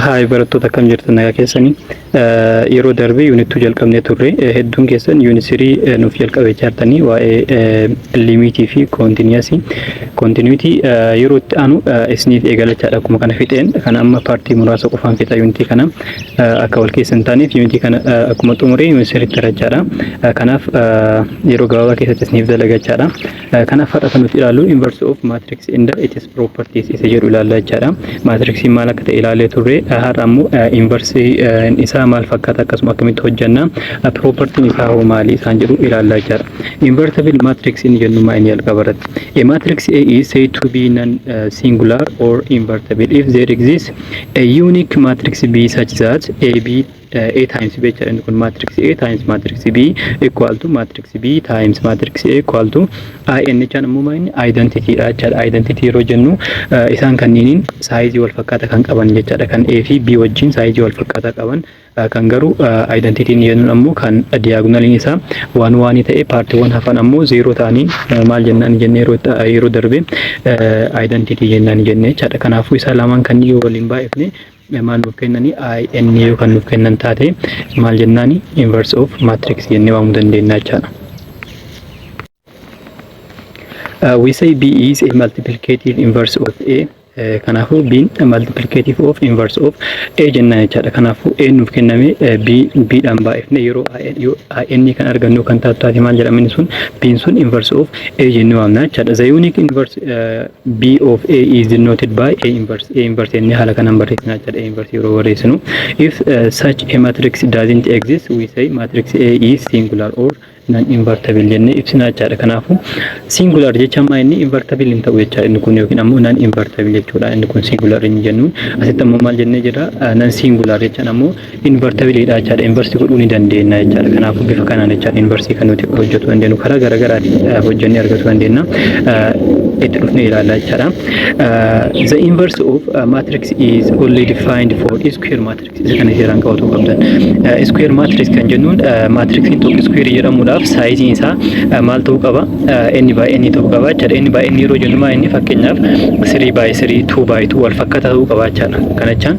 Haay barattoota akkam jirtan nagaa keessanii yeroo darbe yuunituu jalqabnee turre hedduun keessan yuunisirii nuuf jalqabee jirtanii waa'ee limitii fi kontinuitii yeroo itti aanu isiniif eegalachaadha akkuma kana fixeen kana amma paartii muraasa qofaan fixa yuunitii kana akka wal keessa hin taaneef yuunitii kana akkuma xumuree yuunisiriitti tarachaadha kanaaf yeroo gabaabaa keessatti isiniif dalagachaadha kanaaf har'a kan nuti ilaallu inverse of matrix and its properties isa jedhu ilaalla jechaadha matrixiin maal akka ta'e ilaalee turre har'a ammoo inverse isaa maal fakkaata akkasuma akkamitti hojjenna property isaa hoo maali isaan jedhu ilaallaa jira invertible matrix inni jennu maa inni jalqabarratti a matrix A is said to be non singular or invertible if there exists a unique matrix B such that A times B and matrix A times matrix B equal to matrix B times matrix A equal to I n chan ammoo identity dha jechaadha identity yeroo jennu isaan kanneen saayizii wal fakkaataa kan qaban jechaadha kan A fi B wajjin saayizii wal fakkaataa qaban kan garuu identity jennuun ammoo kan diagonaliin isaa waan ta'e paartiiwwan hafan ammoo 0 ta'anii maal jennaan jennee yeroo darbe identity jennaan jennee jechaadha kanaafuu isaa lamaan kan waliin baay'ifne maal nuuf kennanii in yoo kan nuuf kennan taate maal jennaani inverse of matrix jennee waamuu dandeenya jechaadha. We say B is a multiplicative inverse of A. Kanaafuu B multiplicative of inverse of A jennaan jechaadha. Kanaafuu A nuuf kenname B dhaan baay'ifne yeroo in kan argannu kan taate maal jedhama sun B sun inverse of A jennee waamna jechaadha. The unique inverse B of A is denoted by A inverse jennee haala kanaan barreessina jechaadha. A inverse yeroo barreessinu if such a matrix doesn't exist we say matrix A is singular or non-invertible jennee ibsina jechaadha. Kanaafuu singular jecha maa inni invertible hin ta'u jechaadha inni kun yookiin ammoo non-invertible jechuudha inni kun singular inni jennuun asitti ammoo maal jennee jira non-singular jechaan ammoo invertible dha jechaadha inverse godhuu ni dandeenya jechaadha. Kanaafuu bifa kanaan jechaadha inverse kan nuti hojjetu dandeenyu karaa garaagaraatiin hojjennee argachuu dandeenya itti dhufnee ilaalla jechaadha. The inverse of matrix is only defined for square matrix isa kana seeraan qabatu qabdan square matrix kan jennuun matrixiin tokko square jedhamuudha saayiziin isaa maal ta'uu qaba n by n ta'uu qaba jechaadha. N by n yeroo jennu maa inni fakkeenyaaf 3 by 3 2 by 2 wal fakkaataa ta'uu qaba jechaadha. Kana jechaan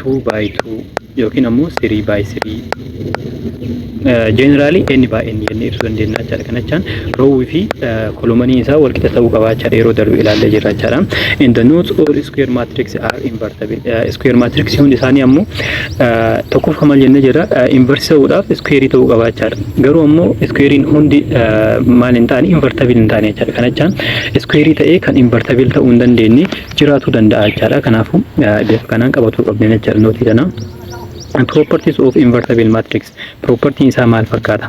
2 by 2 yookiin ammoo 3 by 3 generally n by n jennee ibsuu dandeenya jechaadha. Kana jechaan roowwii fi kolomanii isaa wal qixa ta'uu qaba jechaadha yeroo darbe ilaallee jirra jechaadha. And the nodes or square matrix are invertible. Square matrix hundi isaanii ammoo tokkoof kamal jennee jira inverse ta'uudhaaf square ta'uu qaba jechaadha. Garuu ammoo squarein hundi maal hin taane invertible hin taane jechaadha. Kana jechaan square ta'ee kan invertible ta'uu hin dandeenye jiraachuu danda'a jechaadha. Kanaafuu bifa kanaan qabatuu qabna jechaadha nootii kana. Properties of invertible matrix property isaa maal fakkaata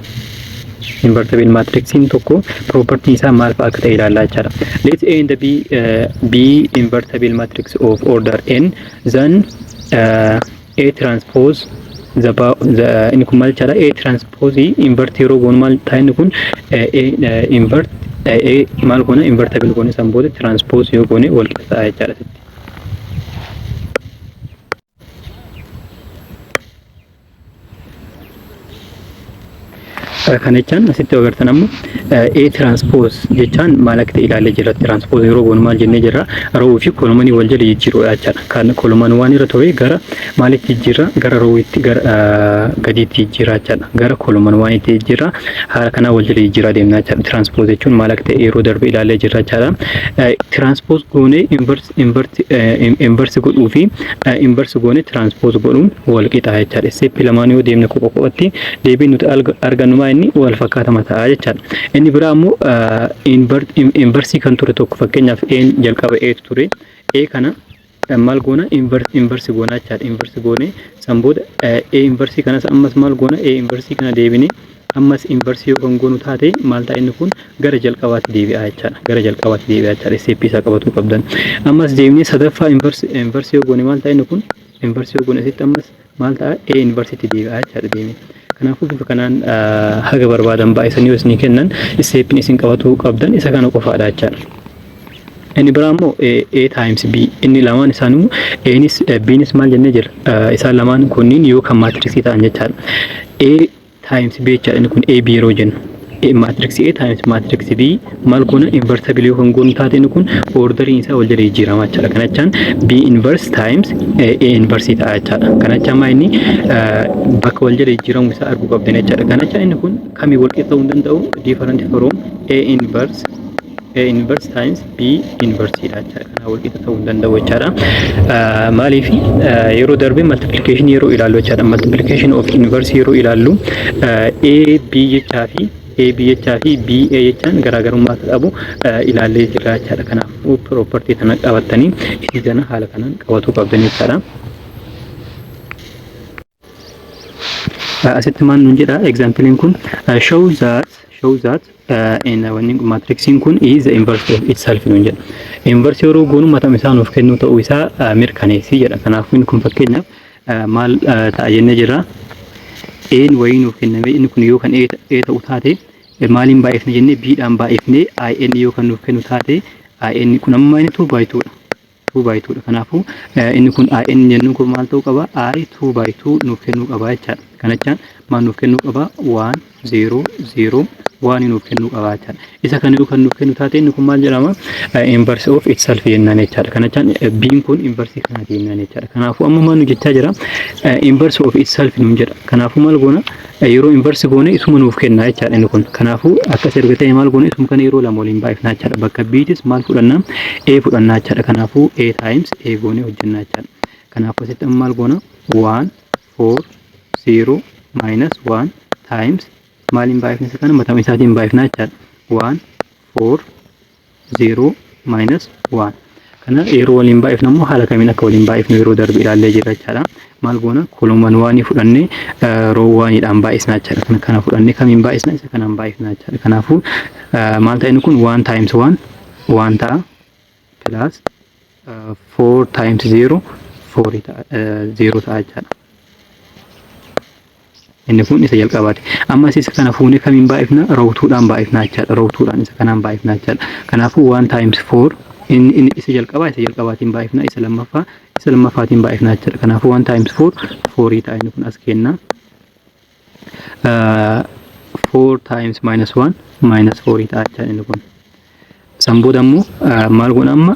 invertible matrix in tokko property isaa maal akka ta'e ilaallaa jechaadha. Let A and B invertible matrix of order n then A transpose the inni kun maal jechaadha A transpose invert yeroo goonu maal ta'a inni kun invert A maal goona invertible goone san booda transpose yoo goone wal qixa ta'a jechaadha. Kana jechaan asitti agartan ammoo A transpose jechaan maal akka ta'e ilaalee jirra. Transpose yeroo goonu maal jennee jirra roowwii fi kolomanii wal jala jijjiiruudha jechaadha. Kan kolomaan waan irra ture gara maalitti jijjiirra gara roowwiitti gara gadiitti jijjiirra jechaadha. Gara kolomaan waan itti jijjiirra haala kanaa wal jala jijjiirraa deemna jechaadha. Transpose jechuun maal akka ta'e yeroo darbe ilaalee jirra jechaadha. Transpose goone inverse godhuu fi inverse goone transpose godhuun wal qixa jechaadha. Step lamaan yoo deemne qophatti deebiin nuti argannu maa inni wal fakkaatama ta'a jechaadha. Inni biraa ammoo inverse kan ture tokko fakkeenyaaf A jalqaba A ture A kana maal goona inverse goona jechaadha. Inverse goone san booda A inverse kanas ammas maal goona A inverse kana deebine ammas inverse yoo kan goonu taate maal ta'a inni kun gara jalqabaatti deebi'a jechaadha. Gara jalqabaatti deebi'a jechaadha. Step isaa qabatuu qabdan. Ammas deebine sadaffaa inverse yoo goone maal ta'a inni kun inverse yoo goone asitti ammas maal ta'a A inverse itti deebi'a jechaadha deemee. Kanaafuu bifa kanaan haga barbaadan baay'isanii yoo isin kennan stepin isin qabatuu qabdan isa kana qofaadha jechaadha. Inni biraa ammoo A times B inni lamaan isaanii Anis Bnis maal jennee jira isaan lamaan kunniin yoo kan matrixii ta'an jechaadha. A times B jechaadha inni kun AB yeroo jennu maatiriksi A times maatiriksi B maal goona inversabilii kan goonu taateen kun orderiin isaa wal jala jijjiirama jechaadha. Kanachaan B inverse times A inverse ta'a jechaadha. Kanachaan maa inni bakka wal jala jijjiiramu isaa arguu qabdan jechaadha. Kanachaan inni kun kamii wal qixa ta'uu hin danda'u different from A inverse times B inverse dha jechaadha. Kana wal qixa ta'uu hin danda'u jechaadha. Maaliif yeroo darbe multiplication yeroo ilaallu jechaadha. Multiplication of inverse yeroo ilaallu A B jechaa fi B A jechaan garaagarummaa qabu ilaallee jirra jechaadha. Kanaafuu property kana qabattanii isin kana haala kanaan qabatuu qabdan jechaadha. Asitti maal nuun jedha example kun show that in when matrix kun is the inverse of itself nuun jedha. Inverse yeroo goonu matam isaa nuuf kennu ta'uu isaa mirkaneessi jedha. Kanaafuu inni kun fakkeenyaaf maal ta'a jennee jirra. Een wayii nuuf kenname inni kun yoo kan A ta'u taate maaliin baay'ifne jennee B dhaan baay'ifne IN yoo kan nuuf kennu taate IN kun amma inni 2 by 2 dha. 2 by 2 dha. Kanaafuu inni kun IN jennuun kun maal ta'uu qaba? I 2 by 2 nuuf kennuu qaba jechaadha. Kanachaan maal nuuf kennuu qaba? 1 0 0 waan nuuf kennuu qaba jechaadha. Isa kana yoo kan nuuf kennu taate inni kun maal jedhama? Inverse of itself jennaan jechaadha. Kanachaan B'n kun inverse kana jennaan jechaadha. Kanaafuu amma maal nu jechaa jira? Inverse of itself nuun jedha. Kanaafuu maal goona? Yeroo inverse goone isuma nuuf kenna jechaadha inni kun. Kanaafuu akkas erga ta'e maal goone isuma kana yeroo lama waliin baay'ifna jechaadha. Bakka B'tis maal fudhanna? A fudhanna jechaadha. Kanaafuu A times A goone hojjenna jechaadha. Kanaafuu asitti maal goona? 1 4 0 minus 1 times maaliin baay'ifne isa kana matama isaatiin baay'ifna jechaadha. 1 4 0 minus 1 kana yeroo waliin baay'ifna immoo haala kamiin akka waliin baay'ifnu yeroo darbe ilaallee jirra jechaadha. Maal goona? Kolomman waanii fudhannee roo waaniidhaan baay'isna jechaadha. Kana fudhannee kamiin baay'isna? Isa kanaan baay'ifna jechaadha. Kanaafuu maal ta'a inni kun 1 times 1 1 ta'a plus 4 times 0 4 ta'a 0 ta'a jechaadha. Inni kun isa jalqabaati. Amma isa kana fuunee kamiin baay'ifna? Roowtuudhaan baay'ifna jechaadha. Roowtuudhaan isa kanaan baay'ifna jechaadha. Kanaafuu 1 times 4 inni isa jalqabaatiin baay'ifna, isa lammaffaatiin baay'ifna jechaadha. Kanaafuu 1 times 4 4 ta'a inni kun as kenna. 4 times minus 1 minus 4 ta'a jechaadha inni kun. Sanbooda immoo maal goona amma?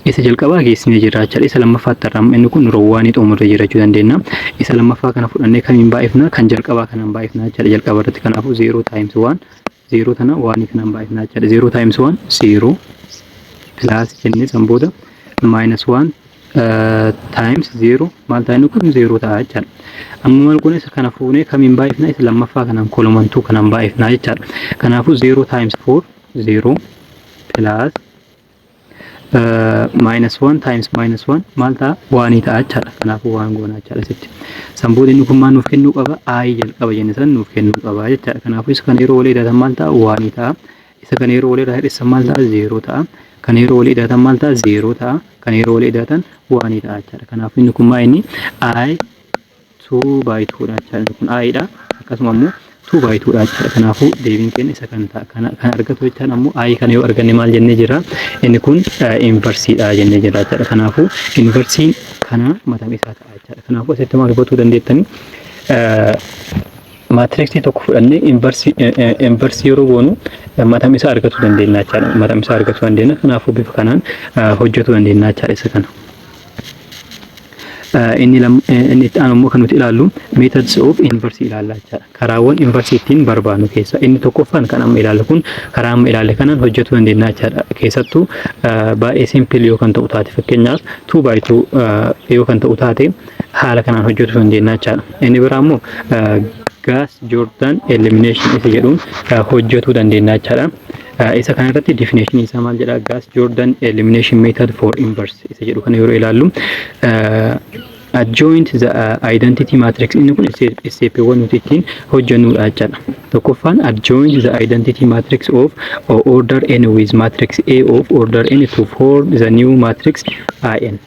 Isa jalqabaa geessinee jirra jechaadha. Isa lammaffaatti arrama inni kun roowwaanii xumurre jira jechuu dandeenya. Isa lammaffaa kana fudhannee kamiin baay'ifna? Kan jalqabaa kanaan baay'ifna jechaadha. Jalqaba irratti kanaafuu 0 times 1 0 tana waanii kanaan baay'ifna jechaadha. 0 times 1 0 plus jennee sanbooda minus 1 times 0 maal ta'a inni kun 0 ta'a jechaadha. Amma maal goone isa kana fuunee kamiin baay'ifna? Isa lammaffaa kanaan kolomantuu kanaan baay'ifna jechaadha. Kanaafuu 0 times 4 0 plus minus 1 times minus 1 maal ta'a? Waanii ta'a jechaadha. Kanaafuu waan goona jechaadha sitti. Sanbooda inni kun maal nuuf kennuu qaba? I jalqaba jenne san nuuf kennuu qaba jechaadha. Kanaafuu isa kana yeroo walii hidhatan maal ta'a? Waanii ta'a. Isa kana yeroo walii hidhatan maal ta'a? 0 ta'a. Kana yeroo walii hidhatan maal ta'a? 0 ta'a. Kana yeroo walii hidhatan waanii ta'a jechaadha. Kanaafuu inni kun maa inni? I 2 by 2 dha jechaadha. Inni kun I dha. Akkasuma immoo 2 by 2 dha jechaadha. Kanaafuu deebiin keenya isa kan ta'a. Kan argatu jechaadha ammoo I kana yoo arganne maal jennee jira? Inni kun inversii dha jennee jira jechaadha. Kanaafuu inversiin kana matama isaa ta'a jechaadha. Kanaafuu asitti maal gochuu dandeettani? Maatiriksi tokko fudhannee inversii yeroo goonu matama isaa argachuu dandeenya jechaadha. Matama isaa argachuu dandeenya. Kanaafuu bifa kanaan hojjetuu dandeenya jechaadha isa kana. Inni itti aanu immoo kan nuti ilaallu methods of inverse ilaallaa jechaadha. Karaawwan inverse ittiin barbaadnu keessa inni tokkoffaan kan amma ilaallu kun karaa amma ilaalle kanaan hojjetuu dandeenya jechaadha. Keessattuu baay'ee simple yoo kan ta'u taate fakkeenyaaf 2 by 2 yoo kan ta'u taate haala kanaan hojjetuu dandeenya jechaadha. Inni biraa immoo Gauss-Jordan elimination isa jedhuun hojjetuu dandeenya jechaadha. Isa kana irratti definition isaa maal jedha? Gauss-Jordan elimination method for inverse isa jedhu kana yeroo ilaallu adjoint the identity matrix inni kun steppeewwan nuti ittiin hojjennudha jechaadha. Tokkoffaan adjoint the identity matrix of order n with matrix A of order n to form the new matrix In.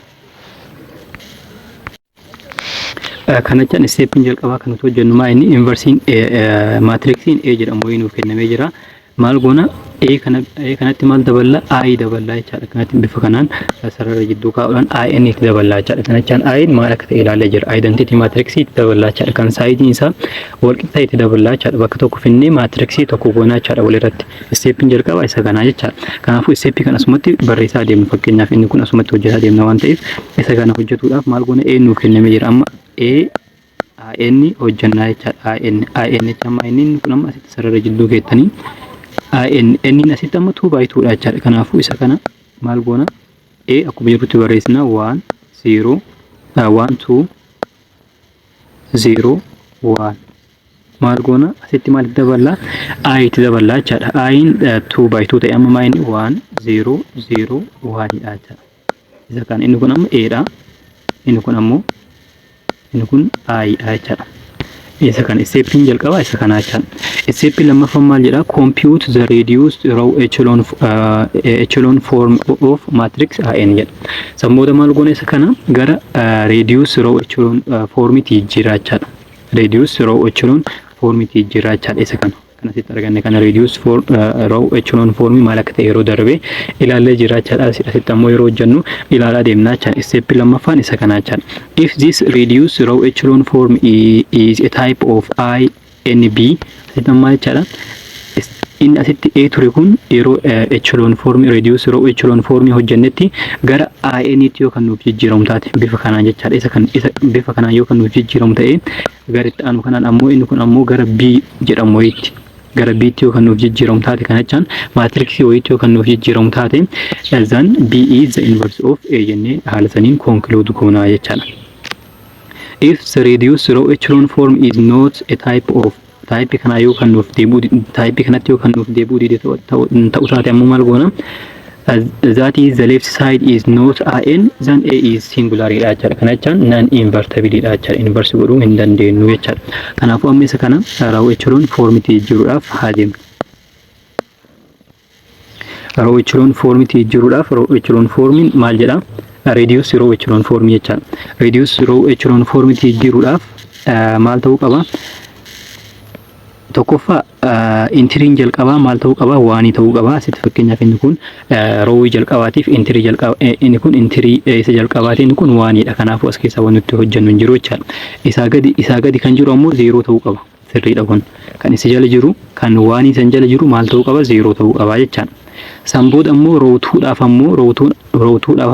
Kanachaan steppiin jalqabaa kan nuti hojjennu maa inni inversiin matrixiin A jedhamu wayii nuuf kennamee jira. Maal goona? kanatti maal daballa I daballaa jechaadha. Kanatti bifa kanaan sarara jidduu kaa'uudhaan IN itti daballaa jechaadha. Kanachaan I maal akka ta'e ilaalee jira. Identity matrix itti daballaa jechaadha. Kan saayiziin isaa wal qixa itti daballaa jechaadha. Bakka tokko finnee matrixii tokko goonaa jechaadha walirratti. Steppiin jalqaba isa kanaa jechaadha. Kanaafuu steppii kan asumatti barreessaa deemnu fakkeenyaaf inni kun asumatti hojjetaa deemna waan ta'eef isa kana hojjetuudhaaf maal goona A nuuf kennamee jira. Amma IN hojjannaa jechaadha. IN amma inni kun amma asitti sarara jidduu keettanii inni asitti amma 2 by 2 dha jechaadha. Kanaafuu isa kana maal goona akkuma jirutti barreessina 1 0 1 2 0 1 maal goona asitti maal daballaa I itti daballaa jechaadha. I 2 by 2 ta'e amma maayini 1 0 0 1 dha jechaadha. Isa kana inni kun amma A dha. Inni kun ammoo inni kun I dha jechaadha. Isa kana steppiin jalqaba isa kana jechaadha. Steppiin lammaffaan maal jedha? Compute the reduced row echelon form of matrix IN jedha. Sammooda maal goona isa kana gara reduced row echelon formitti jira jechaadha. Reduced row echelon formitti jira jechaadha isa kana. Kanasitti arganne kana reduced row echelon form maal akka ta'e yeroo darbe ilaallee jira jechaadha. Asitti ammoo yeroo hojjennu ilaalaa deemna jechaadha. Steppiin lammaffaan isa kana jechaadha. If this reduced row echelon form is a type of INB asitti ammaa jechaadha. Inni asitti A ture kun yeroo echelon form reduced row echelon form hojjennetti gara IN tti yoo kan nuuf jijjiiramu taate bifa kanaan jechaadha. Isa bifa kanaan yoo kan nuuf jijjiiramu ta'e gara itti aanu kanaan ammoo inni kun ammoo gara B jedhamu wayiitti gara B tti yoo kan nuuf jijjiiramu taate kana jechaan maatiriksi wayiitti yoo kan nuuf jijjiiramu taate then B is the inverse of A jennee haala saniin conclude goonaa jechaadha. If the reduced row echelon form is not a type kana yoo kan nuuf deebuu type kanatti yoo kan nuuf deebuu dide ta'uu taate ammoo maal goona that is the left side is not IN then A is singular dha jechaadha. Kana jechaan non invertible dha jechaadha. Inverse godhuu hin dandeenyu jechaadha. Kanaafuu amma isa kana row echelon formitti jijjiiruudhaaf haa deemnu. Row echelon formitti jijjiiruudhaaf row echelon formiin maal jedha? Reduce row echelon form jechaadha. Reduce row echelon formitti jijjiiruudhaaf maal ta'uu qaba? Tokkoffaa intiriin jalqabaa maal ta'uu qaba? 1 ta'uu qaba. Asitti fakkeenyaaf inni kun roowii jalqabaatiif intirii jalqaba inni kun intirii isa jalqabaati inni kun 1 dha. Kanaafuu as keessaa waan nuti hojjennu hin jiru jechaadha. Isaa gadi kan jiru ammoo 0 ta'uu qaba. Sirriidha kun. Kan isa jala jiru kan 1 san jala jiru maal ta'uu qaba? 0 ta'uu qaba jechaadha. Sanbood ammoo roowtuudhaaf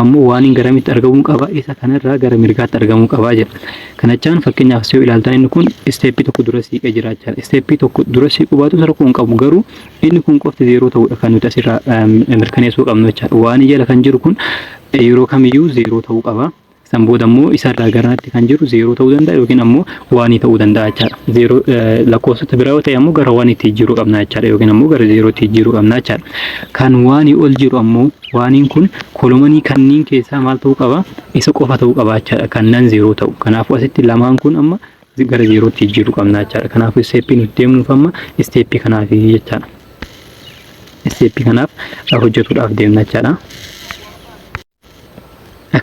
ammoo waan hin garamitti argamuu qaba. Isa kanarraa gara mirgaatti argamuu qaba jedha. Kanachaan fakkeenyaaf yoo ilaaltan inni kun steppii tokko dura siiqee jira jechaadha. Steppii tokko dura siiquu baatu rakkoo hin qabu garuu inni kun qofti 0 ta'uudha kan nuti asirraa mirkaneessuu qabnu jechaadha. Waan jala kan jiru kun yeroo kamiyyuu 0 ta'uu qaba. Sanbood ammoo isarraa garaatti kan jiru 0 ta'uu danda'a yookiin ammoo 1 ta'uu danda'a jechaadha. 0 lakkoofsota biraa yoo ta'e ammoo gara 1 tti jijjiiruu qabna jechaadha yookiin ammoo gara 0 tti jijjiiruu qabna jechaadha. Kan 1 ol jiru ammoo 1 kun kolomanii kanniin keessaa maal ta'uu qaba? Isa qofa ta'uu qaba jechaadha. Kannan 0 ta'u. Kanaafuu asitti lamaan kun amma gara 0 tti jijjiiruu qabna jechaadha. Kanaafuu steppii nuti deemnuuf amma steppii kanaaf jechaadha. Steppii kanaaf hojjetuudhaaf deemna jechaadha.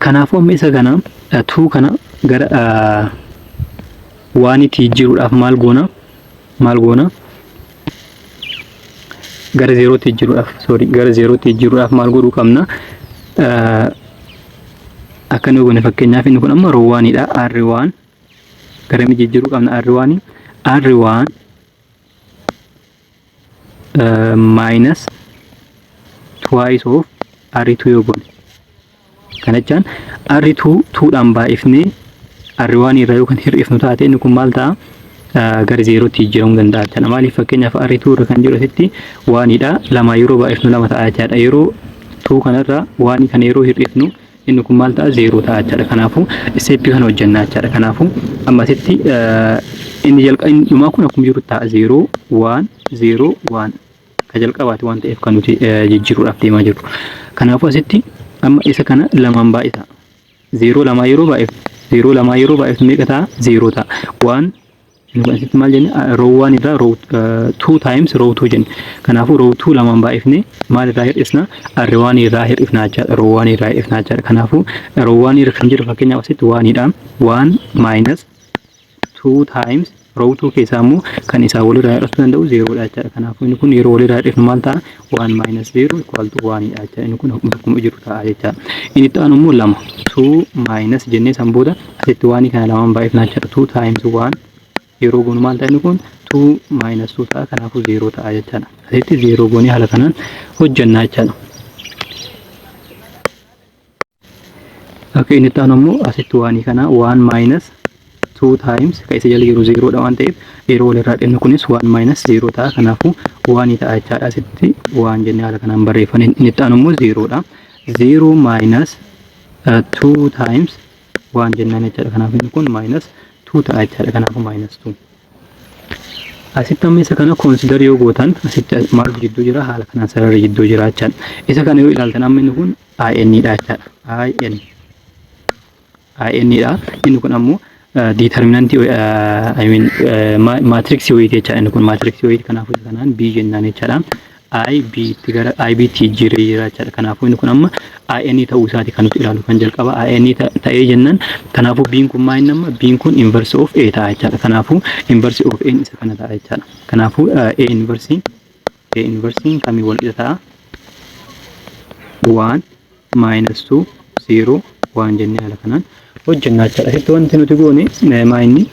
Kanaafuu amma isa kana 2 kana gara 1 tti jijjiiruudhaaf maal goona gara 0 tti jijjiiruudhaaf maal godhuu qabna? Akka nu goone fakkeenyaaf inni kun amma row 1 dha. R1 gara mi jijjiiruu qabna? R1 minus twice of R2 yoo goone kana jechaan R2 2dhaan baay'ifnee R1 irraa yookaan hir'ifnu taate inni kun maal ta'a? Gara 0 tti jijjiiramuu danda'a jechuudha. Maaliif fakkeenyaaf R2 irra kan jiru asitti 1 dha. 2 yeroo baay'ifnu 2 ta'a jechuudha. Yeroo 2 kanarraa 1 kana yeroo hir'ifnu inni kun maal ta'a? 0 ta'a jechuudha. Kanaafuu steppii kana hojjennaa jechuudha. Kanaafuu amma asitti inni jalqabaa kun akkuma jiru ta'a 0 1 0 1 ka jalqabaati waan ta'eef kan nuti jijjiiruudhaaf deemaa jirru. Kanaafuu asitti amma isa kana lamaan baay'isa. 0 2 yeroo baay'ifnu meeqa ta'a? 0 ta'a. 1 inni asitti maal jenne? Row 1 irraa row 2 times row 2 jenne. Kanaafuu row 2 lamaan baay'ifne maal irraa hir'isna? R1 irraa hir'ifnaa jechaadha. Row 1 irraa hir'ifnaa jechaadha. Kanaafuu row 1 irra kan jiru fakkeenyaaf asitti 1 dha. 1 minus 2 times row 2 keessaa immoo kan isaa walirraa hir'isuu danda'u 0 dha jechaadha. Kanaafuu inni kun yeroo walirraa hir'ifnu maal ta'a? 1 minus 0 equal to 1 dha jechaadha. Inni kun bakkuma jiru ta'a jechaadha. Inni itti aanu immoo 2 2 minus jennee san booda asitti 1 kana lamaan baay'ifnaa jechaadha. 2 times 1 yeroo goonu maal ta'a inni kun 2 minus 2 ta'a. Kanaafuu 0 ta'a jechaadha. Asitti 0 goonee haala kanaan hojjannaa jechaadha. Akka inni itti aanu immoo asitti 1 kana 1 minus 2 times ka isa jala jiru 0 dha waan ta'eef yeroo walirraa dhibnu kunis 1 minus 0 ta'a. Kanaafuu 1 ta'a jechaadha. Asitti 1 jennee haala kanaan barreeffame. Inni itti aanu immoo 0 dha. 0 minus 2 times 1 jennaan jechaadha. Kanaafuu inni kun minus 2 ta'a jechaadha. Kanaafuu minus 2. Asitti amma isa kana consider yoo gootan asitti maal jidduu jira? Haala kanaan sararri jidduu jira jechaadha. Isa kana yoo ilaaltan amma inni kun in dha jechaadha. in dha. Inni kun ammoo determinant I mean matrix weight jechaadha. Inni kun matrix weight kanaafuu isa kanaan b jennaan jechaadha. IB itti gara IB jijjiiree jira jechaadha. Kanaafuu inni kun amma IN ta'uu isaati kan nuti ilaalu kan jalqaba IN ta'ee jennaan. Kanaafuu B'n kun maal nama? B'n kun inverse of A ta'a jechaadha. Kanaafuu inverse of A isa kana ta'a jechaadha. Kanaafuu A inverse kamii wal qixa ta'a? 1 minus 2 0 1 jennee haala kanaan hojjannaa jechaadha. Asitti wanti nuti goone maayinni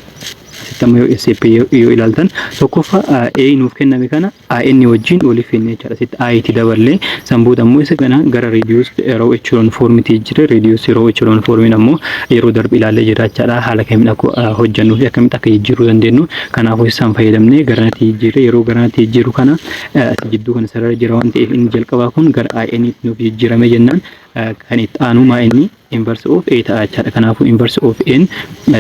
asitti amma yoo SCP yoo ilaaltan tokkoffaa A nuuf kenname kana IN wajjin waliif finnee jechaadha. Asitti IT daballee sanboota ammoo isa kana gara reduced row echelon form jira. Reduced row echelon form ammoo yeroo darbe ilaallee jira jechaadha. Haala kamiin akka hojjannuu fi akkamitti akka jijjiiruu dandeenyu kanaafuu isaan fayyadamnee gara natti jijjiirre yeroo gara natti jijjiiru kana asi jidduu kana sarara jira waan ta'eef inni jalqabaa kun gara IN nuuf jijjiirame jennaan kan itti aanu maayinni inverse of A ta'a jechaadha. Kanaafuu inverse of N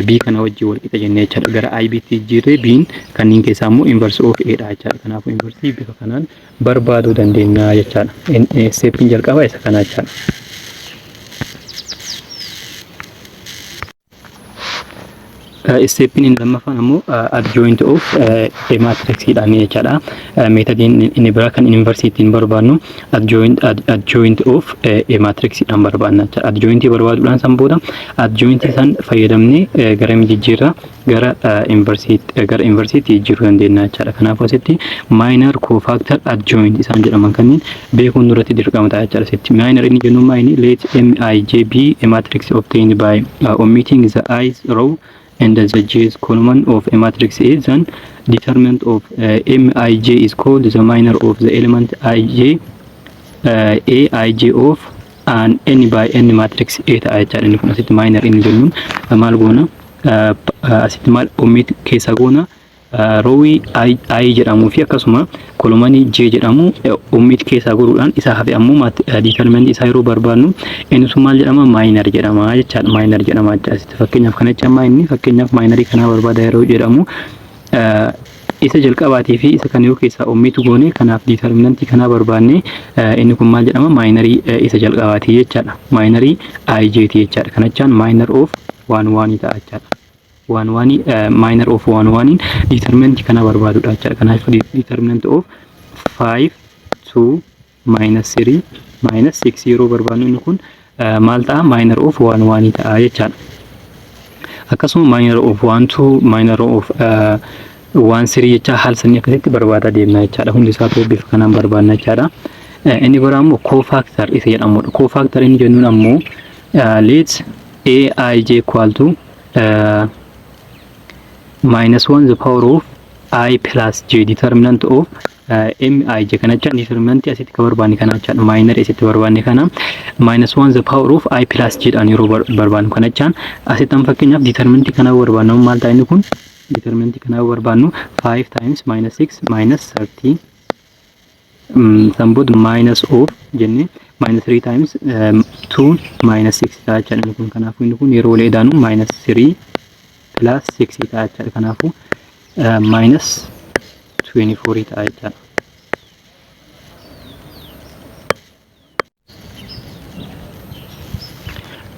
B kana wajjin wal qixa jennee jechaadha. Gara IB tti jijjiirree B'n kanneen keessaa immoo inverse of A dha jechaadha. Kanaafuu inverse bifa kanaan barbaaduu dandeenya jechaadha. Stepin jalqabaa isa kana jechaadha. Stepin inni lammaffaan ammoo adjoint of A matrix dhaan jechaadha. Meetodiin inni biraa kan inverse ittiin barbaadnu adjoint of A matrix dhaan barbaadna jechaadha. Adjoint barbaaduudhaan san booda adjoint san fayyadamnee gara jijjiirraa gara inverse jijjiiruu dandeenya jechaadha. Kanaafuu asitti minor cofactor adjoint isaan jedhaman kanneen beekuun duratti dirqama ta'a jechaadha. Asitti minor inni jennu maayini let Mij be a matrix obtained by omitting the i's row and the j's column of a matrix is then determinant of Mij is called the minor of the element ij Aij of an n by n matrix A ta'a jechaadha. Inni kun asitti minor inni jennuun maal goona asitti maal omit keessa goona rowi I jedhamuu fi akkasuma kolomanii J jedhamu omit keessa godhuudhaan isa hafe ammoo determinant isaa yeroo barbaadnu inni sun maal jedhama? Minor jedhama jechaadha. Minor jedhama jechaadha. Asitti fakkeenyaaf kana jecha inni fakkeenyaaf minorii kana barbaada yeroo jedhamu isa jalqabaatii fi isa kan yoo keessa omit goone kanaaf determinant kana barbaanne inni kun maal jedhama? Minorii isa jalqabaatii jechaadha. Minorii IJ ti jechaadha. Kana jechaan minor of 1 ta'a jechaadha. 1 minor of 1 determinant kana barbaadudha jechaadha. Kanaaf determinant of 5 2 minus 3 minus 6 yeroo barbaadnu inni kun maal ta'a? Minor of 1 ta'a jechaadha. Akkasuma minor of 1 2 minor of 1 3 jecha haal sanii akkasitti barbaadaa deemna jechaadha. Hundi isaa bifa kanaan barbaadna jechaadha. Inni biraa immoo cofactor isa jedhamudha. Cofactor inni jennuun ammoo let Aij equal to minus 1 the power of I plus J determinant of Mij kana jecha determinant asitti ka barbaanne kana jecha minor asitti barbaanne kana minus 1 the power of I plus J dhaan yeroo barbaannu kana jecha asitti am fakkeenyaaf determinant kana barbaannu maal ta'a inni kun determinant kana barbaannu 5 times minus 6 minus 30 sambod minus of jenne minus 3 times 2 minus 6 ta'a jecha inni kun kanaafuu inni kun yeroo leedaanu minus 3 plus 6 ta'a jecha kanaafuu minus 24 ta'a jecha.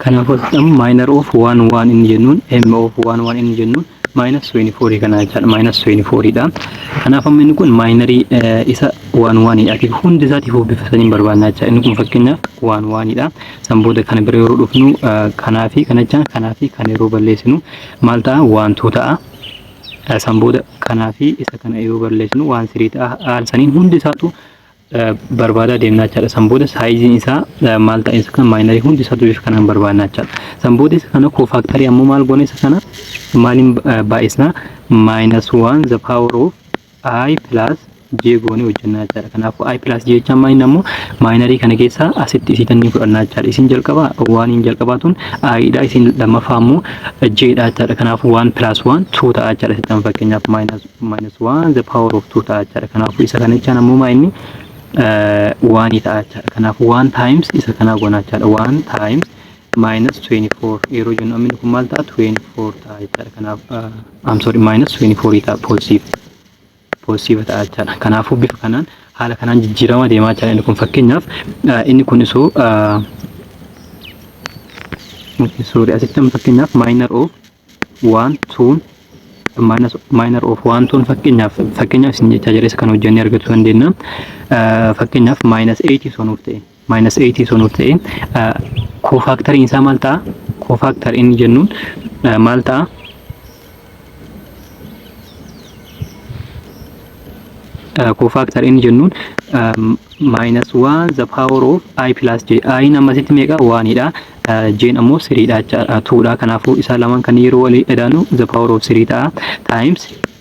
Kanaafuu minor of 1 inni jennuun m of 1 inni jennuun minus 24 kana jecha minus 24 dha. Kanaaf amma inni kun minorii isa 1 dha. Hundi isaatiif bifa saniin barbaadna jecha inni kun fakkeenya 1 dha. San booda kana bira yeroo dhufnu kanaa fi kana jecha kanaa fi kan yeroo balleessinu maal ta'a? 1 2 ta'a. Samboda kanaa fi isa kana yoo balleessinu waan sirii ta'a haal saniin hundi isaatu barbaadaa deemnaa jechaadha. Samboda saayiziin isaa maal ta'e isa kan maayinarii hundi isaatu bifa kanaan barbaadnaa jechaadha. Samboda isa kana koofaaktarii ammoo maal goone isa kana maaliin baay'isnaa -1 the power of I plus j goone hojjannaa jechaadha. Kanaafuu I plus j jechaan maaliin ammoo maayinarii kana keessaa asitti isiitanii fudhannaa jechaadha. Isin jalqabaa waaniin jalqabaatuun I dha, isin lammaffaa ammoo j dha jechaadha. Kanaafuu 1 plus 1 2 ta'a jechaadha. Sitan fakkeenyaaf -1 the power of 2 ta'a jechaadha. Kanaafuu isa kana jechaan ammoo maayinni 1 ta'a jechaadha. Kanaafuu 1 times isa kana goona jechaadha. 1 times -24 yeroo jennu amma kun maal ta'a 24 ta'a jechaadha. Kanaaf I'm sorry -24 ta'a positive ta'a jechaadha. Kanaafuu bifa kanaan haala kanaan jijjiirama deemaa jechaadha. Inni kun fakkeenyaaf inni kun isoo sorry asitti fakkeenyaaf minor of 1 2 minor of 1 2 fakkeenyaaf isin jechaa jira isa kan hojjannee argachuu dandeenya. Fakkeenyaaf -80 sonuuf ta'e -80 sonuuf ta'e koofaaktariin isaa maal ta'a? Koofaaktari inni jennuun maal ta'a? Koofaaktari inni jennuun -1 the power of I plus j. I namasitti meeqa? 1 dha. J ammoo 3 dha jechaadha. 2 dha. Kanaafuu isaa lamaan kan yeroo walii edaanu the power of 3 ta'a times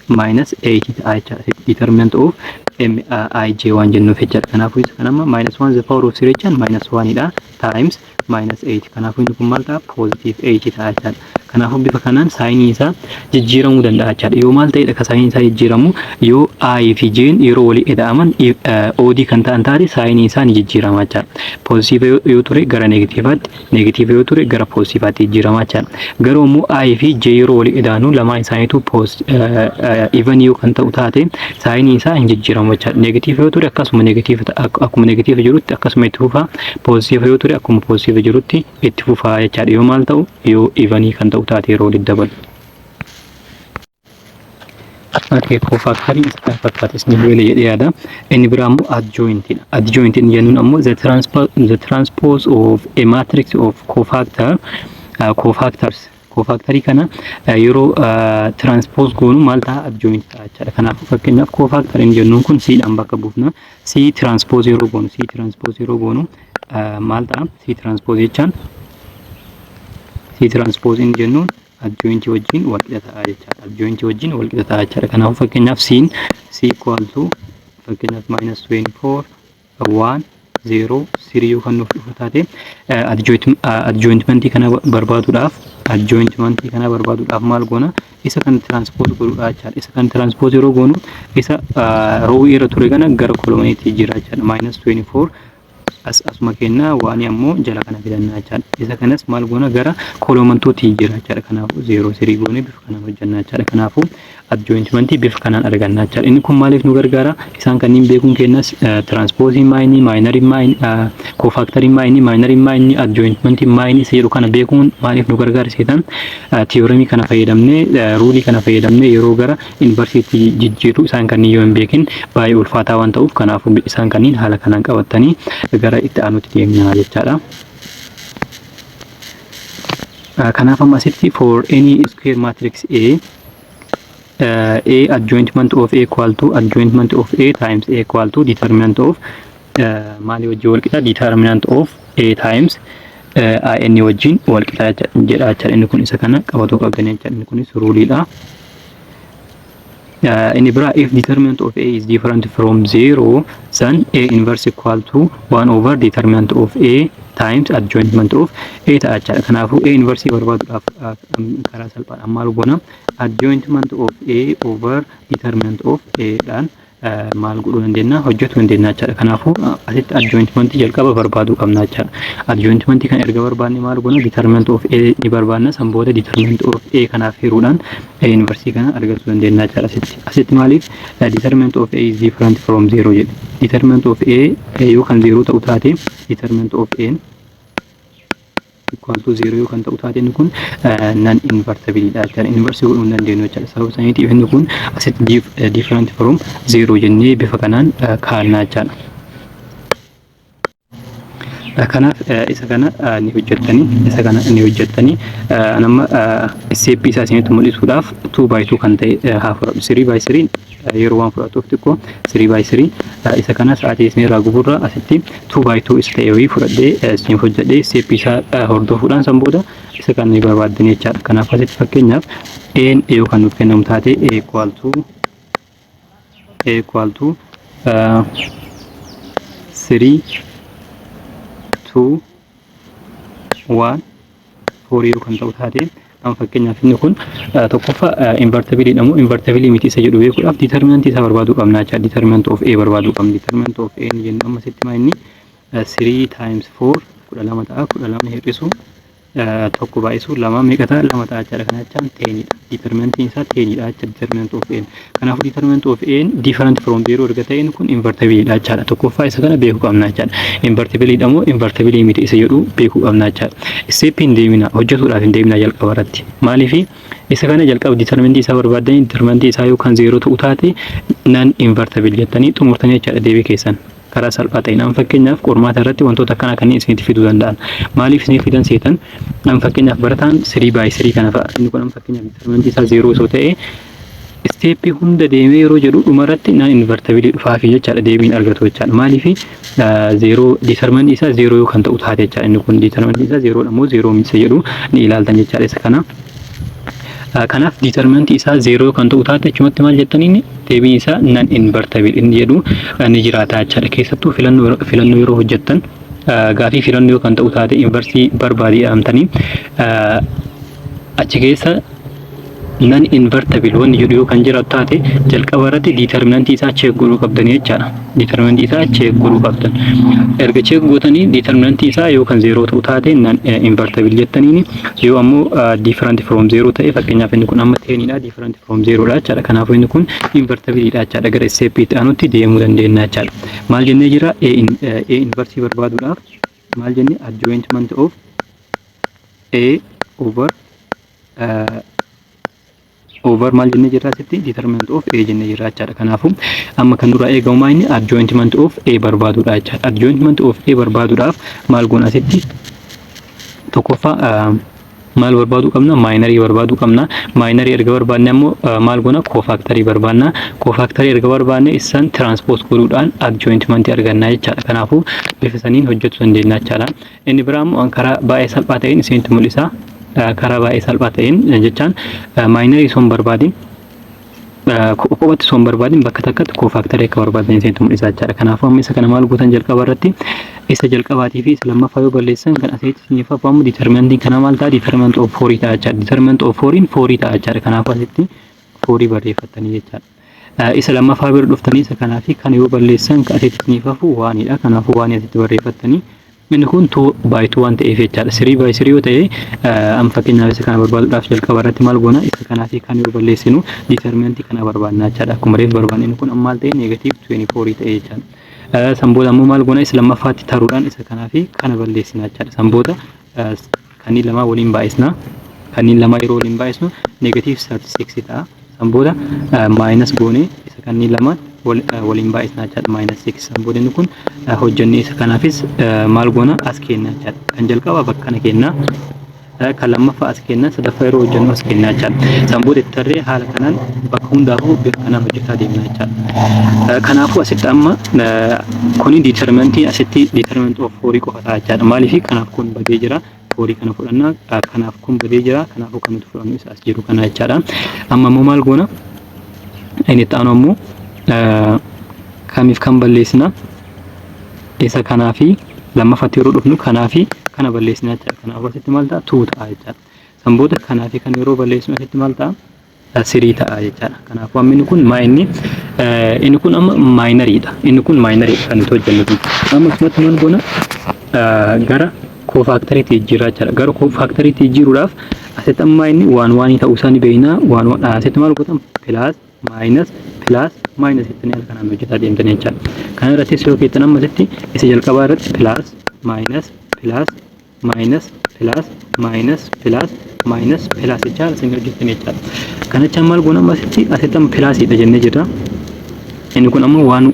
-80 ta'a jechaadha. Determinant of ij waan jennuuf jechaadha. Kanaafuu isa kanamma -1 the power of 3 jechaan -1 dha times -8. Kanaafuu inni kun maal ta'a? Positive 80 ta'a jechaadha. Kanaafuu bifa kanaan saayinii isaa jijjiiramuu danda'a jechaadha. Yoo maal ta'edha ka saayinii isaa jijjiiramu yoo I fi J yeroo walii eda'aman OD kan ta'an taate saayinii isaa ni jijjiirama jechaadha. Positive yoo ture gara negatiivaatti, negatiiva yoo ture gara positiivaatti jijjiirama jechaadha. Garuu immoo I fi J yeroo walii eda'anu lamaan isaaniitu even yoo kan ta'u taate saayinii isaa hin jijjiiramu jechaadha. Negatiiva yoo ture akkasuma negatiiva akkuma negatiiva jirutti akkasuma itti fufa. Positive yoo ture akkuma positive jirutti itti fufa jechaadha. Yoo maal ta'u yoo even kan ta'u taate yeroo dabalu. Okay, koofaaktariin isa fakkaata isin beela jedhee yaada. Inni biraa immoo adjointiidha. Adjointiin jennuun ammoo the transpose of a matrix of cofactor cofactors. Koofaktarii kana yeroo transpose goonu maal ta'a? Adjoint ta'a jechaadha. Kanaafuu fakkeenyaaf koofaaktariin jennuun kun C dhaan bakka buufna. C transpose yeroo goonu maal ta'a? C transpose jechaan C transpose inni jennuun adjointii wajjin wal qixa ta'a jechaadha. Adjointii wajjin wal qixa ta'a jechaadha. Kanaafuu fakkeenyaaf C equal to fakkeenyaaf -24 1 0 3 yoo kan nuuf dhufu taate adjointimentii kana barbaaduudhaaf maal goona? Isa kan transpose godhuudha jechaadha. Isa kan transpose yeroo goonu isa row irra ture kana gara kolomaniitti jira jechaadha. -24 asuma kennaa waan ammoo jala kana fidannaa jechaadha. Isa kanas maal goona? Gara kolomantuutti jira jechaadha. Kanaafuu 0 3 goone bifa kanaan hojjannaa jechaadha. Kanaafuu adjointimentii bifa kanaan argannaa jechaadha. Inni kun maaliif nu gargaara? Isaan kanneen beekuun kennas transpose maayinii, maayinarii maayinii, koofaktarii maayinii, maayinarii maayinii, adjointimentii maayinii jedhu kana beekuun maaliif nu gargaara seetan tiyooremii kana fayyadamnee ruulii kana fayyadamnee yeroo gara yuunivarsiitii jijjiiru isaan kanneen yoo hin beekin baay'ee ulfaataa waan ta'uuf kanaafuu isaan kanneen haala kanaan qabatanii gara itti aanutti deemnaa jechaadha. Kanaaf amma asitti for any square matrix A adjointment of A equal to adjointment of A times A equal to determinant of maali wajjin wal qixa? Determinant of A times n wajjin wal qixa jedha jechaadha. Inni kun isa kana qabatoo qabdanii jechaadha. Inni kunis ruuliidha. Inni biraa if determinant of A is different from 0 then A inverse equal to 1 over determinant of A times adjointment of A ta'a jechaadha. Kanaafuu A inverse barbaaduudhaaf karaa salphaadhaan maal goona? Adjointment of A over determinant of A dhaan maal godhuu dandeenya? Hojjetuu dandeenya jechaadha. Kanaafuu asitti adjointmentii jalqaba barbaaduu qabna jechaadha. Adjointmentii kana erga barbaadne maal goona? Determinant of A ni barbaadna. San booda determinant of A kanaaf hiruudhaan A inverse kana argachuu dandeenya jechaadha. Asitti maaliif determinant of A is different from 0 jedhe? Determinant of A yoo kan 0 ta'u taate determinant of A equal to 0 yoo kan ta'u taate inni kun non invertible dha jechaadha. Inverse godhuu hin dandeenyu jechaadha. Sababa saniitiif inni kun asitti different from 0 jennee bifa kanaan kaa'annaa jechaadha. kanaaf isa kana ni hojjettanii isa kana ni hojjettanii nama SCP isaa isinitti mul'isuudhaaf 2x2 kan ta'e haa fudhadhu 3x3 yeroo waan fudhatuuf xiqqoo 3x3 isa kana sa'aatii isin irraa guburraa asitti 2x2 isa ta'e wayii fudhadhee isin hojjedhee SCP isaa hordofuudhaan san booda isa kana ni barbaaddan jechaadha. Kanaaf asitti fakkeenyaaf n yoo kan nuuf kennamu taate a equal to 3 2 1 4 yoo kan ta'u taate amma fakkeenyaaf inni kun tokkoffaa invertibilii dhamu invertibilii miti isa jedhu beekuudhaaf determinant isaa barbaaduu qabna jecha determinant of a barbaaduu qabna determinant of a jennu amma sitti maa inni 3 times 4 12 ta'a 12 hir'isu tokko baay'isu lama meeqa ta'a lama ta'a jechaadha kana jechaan teenidha determinant isaa teenidha jecha determinant of a kanaaf determinant of a different from 0 erga ta'een kun invertibilii dha jechaadha tokkoffaa isa kana beekuu qabna jechaadha invertibilii dhamoo invertibilii miti isa jedhu beekuu qabna jechaadha step hin deemina hojjetuudhaaf hin deemina jalqaba irratti maaliif isa kana jalqaba determinant isaa barbaadanii determinant isaa yoo kan 0 ta'u taate non invertible jettanii xumurtanii jechaadha deebii keessan karaa salphaa ta'een amma fakkeenyaaf qormaata irratti wantoota akkana kanneen isinitti fiduu danda'an maaliif isin fidan seetan amma fakkeenyaaf barataan 3x3 kana fa'a inni kun amma fakkeenyaaf determinant isaa 0 osoo ta'e steepii hunda deemee yeroo jedhu dhuma irratti non invertible dhufaafi jechaadha deebiin argatu jechaadha maaliif 0 determinant isaa 0 yoo kan ta'u taate jechaadha inni kun determinant isaa 0 dha moo 0 miti jedhu ni ilaaltan jechaadha isa kana kanaaf determinant isaa 0 kan ta'u taate achumatti maal jettaniin deebiin isaa non invertible inni jedhu ni jiraata jechaadha keessattuu filannoo yeroo hojjettan gaafii filannoo kan ta'u taate inversii barbaadii jedhamtanii achi keessa non invertible wanni jedhu yoo kan jiraatu taate jalqaba irratti determinant isaa check godhuu qabdanii jechaadha determinant isaa check godhuu qabdan erga check gootanii determinant isaa yoo kan 0 ta'u taate non invertible jettaniin yoo ammoo different from 0 ta'e fakkeenyaaf inni kun amma 10 dha different from 0 dha jechaadha kanaafuu inni kun invertible dha jechaadha gara step itti aanutti deemuu dandeenya jechaadha maal jennee jira a inverse barbaaduudhaaf maal jennee adjointment of a over maal jennee jirra asitti determinant of a jennee jirra jechaadha kanaafuu amma kan dura eegamu inni adjointment of a barbaaduudha jechaadha adjointment of a barbaaduudhaaf maal goona asitti tokkoffaa maal barbaaduu qabna maayinarii barbaaduu qabna maayinarii erga barbaadne ammoo maal goona koofaktarii barbaadna koofaktarii erga barbaadne isaan transpose godhuudhaan adjointment arganna jechaadha kanaafuu bifa saniin hojjechuu dandeenya jechaadha inni biraa ammoo karaa baay'ee salphaa ta'een isinitti mul'isa karaa baay'ee salphaa ta'een jechaan maayinarii son barbaadin qophatti son barbaadin bakka takkatti koofaktarii akka barbaadan isinitti mul'isa jechaadha kanaafuu amma isa kana maal gootan jalqaba irratti isa jalqabaatii fi isa lammaffaa yoo balleessan kan asitti isiniif hafamu determinantiin kana maal ta'a determinant of 4 ta'a jechaadha determinant of 4 ta'a jechaadha kanaafuu asitti 4 barreeffattanii jechaadha isa lammaffaa bira dhuftanii isa kanaafi kana yoo balleessan kan asitti isiniif hafu waanidha kanaafuu waan asitti barreeffattanii inni kun 2x2 waan ta'eef jechaadha 3x3 yoo ta'e amma fakkeenyaaf isa kana barbaaduudhaaf jalqaba irratti maal goona isa kanaafi kan yoo balleessinu determinantii kana barbaadna jechaadha akkuma reef barbaadne inni kun amma maal ta'e negative 24 ta'e jechaadha sanbooda ammoo maal goona isa lammaffaatti taruudhaan isa kanaafi kana balleessina jechaadha sanbooda kanneen lama waliin baay'isna kanneen lama yeroo waliin baay'isnu negative 36 ta'a sanbooda minus goone isa kanneen lama waliin baay'isna jechaadha minus 6 sanbooda inni kun hojjannee isa kanaafis maal goona as kenna jechaadha kan jalqaba bakka kana kenna kan lammaffaa as kenna sadaffaa yeroo hojjannu as kenna jechaadha sanbooda itti tarree haala kanaan bakka hundaafuu bifa kanaan hojjetaa deemna jechaadha kanaafuu asitti amma kuni determinantii asitti determinant of 4 qofa ta'a jechaadha maaliif kanaaf kun badee jira horii kana fudhanna kanaaf kun badee jira kanaafuu kan nuti fudhannu isa as jiru kana jechaadha amma ammoo maal goona inni itti aanu ammoo kamiif kan balleessina isa kanaafi lammaffatti yeroo dhufnu kanaafi kana balleessina jechaadha kanaafuu asitti maal ta'a 2 ta'a jechaadha sanbooda kanaafi kan yeroo balleessinu asitti maal ta'a 3 ta'a jechaadha kanaafuu amma inni kun inni kun amma maayinariidha inni kun maayinariidha kan nuti hojjennu amma asumatti maal goona gara koofaktarii jijjiirraa jechaadha gara koofaktarii jijjiiruudhaaf asitti amma inni waan ta'uu isaa ni beekna asitti maal gootan pilaas maayinus itti ni kanaan hojjetaa deemtan jechaadha kana irrattis yoo keettan amma asitti isa jalqabaa irratti pilaas maayinus jechaadha isin hojjettan jechaadha kana jechaan maal goona amma asitti amma pilaasiidha jennee jirra inni kun ammoo waan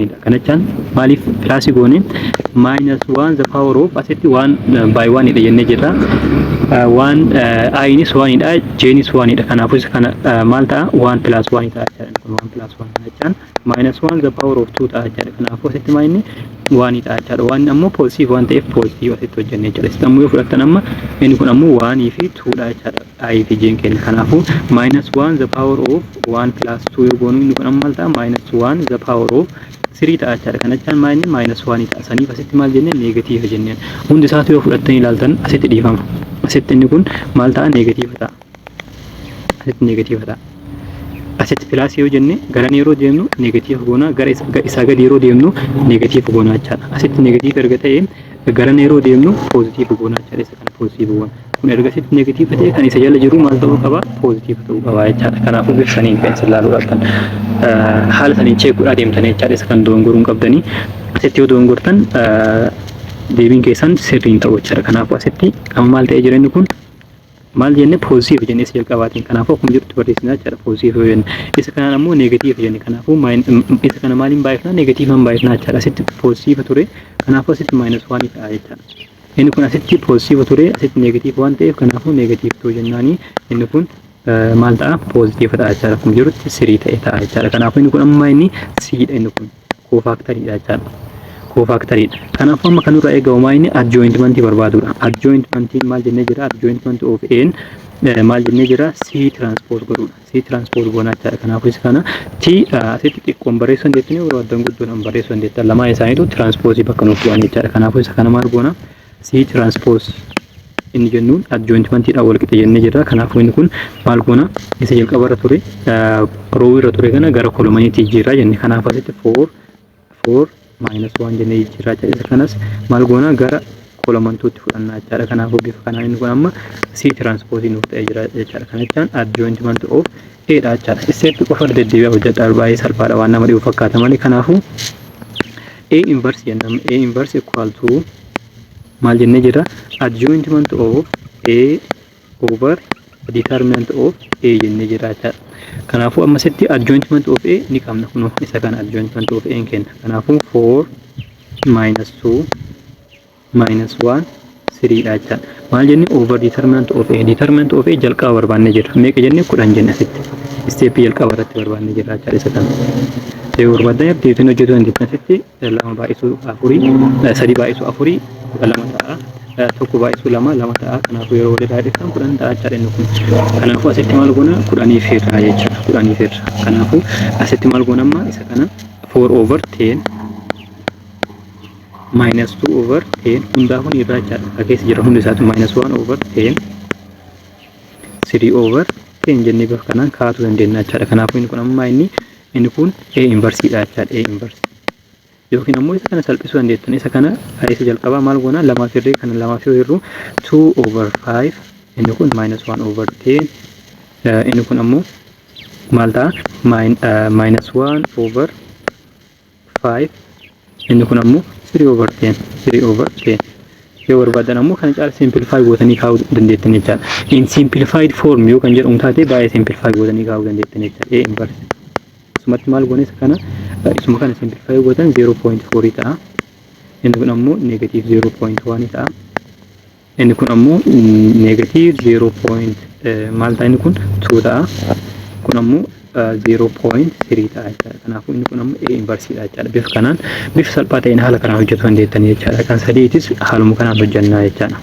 dha. Kanachaan maaliif pilaasii goone minus 1 the power of asitti 1 by 1 dha jennee jirra. 1 inis 1 dha, jnis 1 dha. Kanaafuu isa kana maal ta'a 1 plus 1 ta'a jechuudha. Kun 1 plus 1 kanachaan minus 1 the power of 2 ta'a jechuudha. Kanaafuu asitti maayini 1 ta'a jechuudha. 1 ammoo positive waan ta'eef positive asitti hojjennee jechuudha. Asitti ammoo yoo fudhattan amma inni kun ammoo 1 fi 2 dha jechuudha. I fi j keenya. Kanaafuu minus 1 the power of 1 plus 2 yoo goonu inni kun ammoo maal ta'a minus 1 the power of 3 ta'a jechuudha. Kanachaan maayini minus 1 ta'a. Saniif asitti maal jennee negatiiva jenneen. Hundi isaatu yoo fudhattan ilaaltan asitti dhiifama. Asitti inni kun maal ta'a negatiiva ta'a. Asitti negatiiva ta'a. Asitti pilaasii yoo jenne gara yeroo deemnu negatiiva goona, gara isaa gadi yeroo deemnu negatiiva goona jechuudha. Asitti negatiiva erga ta'e gara yeroo deemnu poozitiiva goona jechuudha. Isa kana poozitiiva goona. Kun erga asitti negatiiva ta'e kan isa jala jiru maal ta'uu qaba? Poozitiiva ta'uu qaba jechuudha. Kanaafuu birsanii kan isin ilaaluudhaan haala saniin cheekuudhaa deemtanii jechuudha. Isa kan doongoruun qabdanii asitti yoo doongortan deebiin keessan sirriin ta'uu jechuudha. Kanaafuu asitti amma maal ta'ee jira inni kun maal jenne poozitiiva jenne isa jalqabaatiin. Kanaafuu akkuma jirtu barreessinaa jechuudha. Poozitiiva jenne isa kanaan ammoo negatiiva jenne. Kanaafuu isa kana maaliin baay'ifnaa? Negatiivaan baay'ifnaa jechuudha. Asitti poozitiiva ture. Kanaafuu asitti minus 1 ta'a jechuudha. Inni kun asitti poozitiiva ture, asitti negatiiva waan ta'eef kanaafuu negatiiva ta'uu jennaani. Inni kun maal ta'a? Poozitiiva ta'a jechuudha. Akkuma jirutti 3 ta'e ta'a jechuudha. Kanaafuu inni kun amma inni c dha. Inni kun koofaaktariidha jechuudha. Koofaaktariidha. Kanaafuu amma kanurraa eegamu inni adjointmentii barbaadudha. Adjointmentiin maal jennee jira? Adjointment of n maal jennee jira? C transpose godhudha. C transpose goonaa jechuudha. Kanaafuu isa kana t asitti xiqqoon barreessuu dandeettanii barbaadan guddoodhaan barreessuu dandeettan. Lamaan isaaniitu transpose bakka nuuf bu'an jechuudha. Kanaafuu isa kana maal goona? C transpose inni jennuun adjointmentiidhaan wal qixa jennee jirra. Kanaafuu inni kun maal goona? Isa jalqaba irra ture row irra ture kana gara kolomaniitti jijjiirraa jenne. Kanaafuu asitti 4 minus 1 jennee jijjiirraa jechuudha. Isa kanas maal goona? Gara kolomantuutti fudhannaa jechuudha. Kanaafuu bifa kanaan inni kun amma C transpose nuuf ta'ee jira jechuudha. Kanachaan adjointment of A dha jechuudha. Isseetti qofa deddeebi'aa hojjedhaa baay'ee salphaadha waan nama dhibu fakkaata malee. Kanaafuu A inverse jennaan. A inverse equal to maal jennee jira? Adjointment of A over determinant of A jennee jira jechuudha. Kanaafuu amma asitti adjointment of A ni qabna. Kun isa kana adjointment of A hin kenna. Kanaafuu 4 minus 2 minus 1 3 dha jechuudha. Maal jenne? Over determinant of A. Determinant of A jalqaba barbaannee jirra. Meeqa jenne? 10 jenne asitti. Steepii jalqaba irratti barbaannee jirra jechuudha. Isa kana yoo barbaadan deebiin hojjetu dandeettan asitti 2 baay'isuu 4 3 baay'isuu 4 2 ta'a. Tokko baay'isuu 2 ta'a. Kanaafuu yeroo wal daadhiiftan 10 ta'a jechuudha inni kun. Kanaafuu asitti maal goona? 10 feerraa jechuudha. 10 feerra. Kanaafuu asitti maal goona amma isa kana 4 over 10 minus 2 over 10 hundaafuu ni irraa jechuudha. Keessa jira hundi isaatu minus 1 over 10 3 over 10 jennee bifa kanaan kaa'uu dandeenya jechuudha. Kanaafuu inni kun amma inni kun A inverse dha jechuudha. A inverse yookiin ammoo isa kana salphisuu dandeettan. Isa kana isa jalqabaa maal goona? Lamaaf hirree kana lamaaf yoo hirru 2 over 5 inni kun minus 1 over 10 inni kun ammoo maal ta'a? Minus 1 over 5 inni kun ammoo 3 over 10 3 over 10 yoo barbaadan ammoo kana caala simplify gootanii kaa'uu dandeettan jechuudha. In simplified form yoo kan jedhamu taate baay'ee simplify gootanii kaa'uu dandeettan jechuudha. A inverse sumatti maal goone isa kana isuma kana simplify gootan 0.4 ta'a. Inni kun ammoo negative 0.1 ta'a. Inni kun ammoo negative 0. Maal ta'a inni kun 2 ta'a. Kun ammoo 0.3 ta'a jechuudha. Kanaafuu inni kun ammoo A inverse dha jechuudha. Bifa kanaan bifa salphaa ta'een haala kanaan hojjetuu dandeettan jechuudha. Kan sadiitis haaluma kanaan hojjannaa jechuudha.